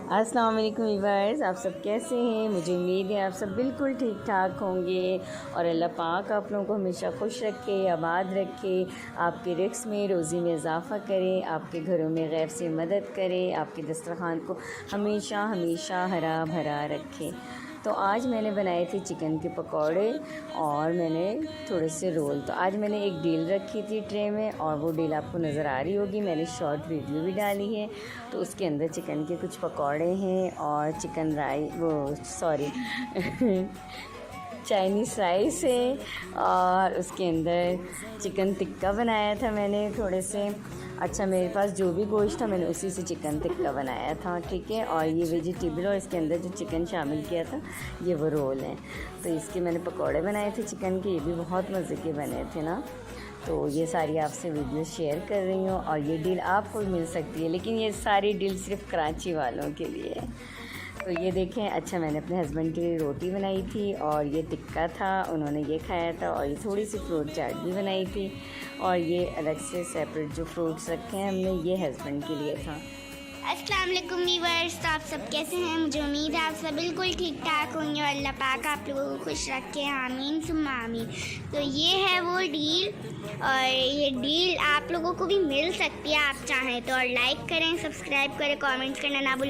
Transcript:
अस्सलाम वालेकुम व्यूअर्स, आप सब कैसे हैं। मुझे उम्मीद है आप सब बिल्कुल ठीक ठाक होंगे और अल्लाह पाक आप लोगों को हमेशा खुश रखे, आबाद रखे, आपके रिज़्क़ में रोज़ी में इजाफ़ा करे, आपके घरों में गैब से मदद करे, आपके दस्तरखान को हमेशा हमेशा हरा भरा रखे। तो आज मैंने बनाए थे चिकन के पकौड़े और मैंने थोड़े से रोल। तो आज मैंने एक डील रखी थी ट्रे में और वो डील आपको नज़र आ रही होगी, मैंने शॉर्ट वीडियो भी डाली है। तो उसके अंदर चिकन के कुछ पकौड़े हैं और चिकन चाइनीज़ राइस है और उसके अंदर चिकन टिक्का बनाया था मैंने थोड़े से। अच्छा, मेरे पास जो भी गोश्त था मैंने उसी से चिकन टिक्का बनाया था, ठीक है। और ये वेजिटेबल और इसके अंदर जो चिकन शामिल किया था ये वो रोल हैं। तो इसके मैंने पकौड़े बनाए थे चिकन के, ये भी बहुत मज़े के बने थे ना। तो ये सारी आपसे वीडियो शेयर कर रही हूँ और ये डील आपको मिल सकती है, लेकिन ये सारी डील सिर्फ कराची वालों के लिए है। तो ये देखें, अच्छा मैंने अपने हस्बैंड के लिए रोटी बनाई थी और ये टिक्का था, उन्होंने ये खाया था। और ये थोड़ी सी फ्रूट चाट भी बनाई थी और ये अलग से सेपरेट जो फ्रूट्स रखे हैं हमने, ये हस्बैंड के लिए था। अस्सलाम वालेकुम व्यूअर्स, तो आप सब कैसे हैं। मुझे उम्मीद है आप सब बिल्कुल ठीक ठाक होंगे और अल्लाह पाक आप लोगों को खुश रखे, आमीन सुम्मा आमीन। तो ये है वो डील और ये डील आप लोगों को भी मिल सकती है आप चाहें तो। और लाइक करें, सब्सक्राइब करें, कमेंट्स करना ना भूलें।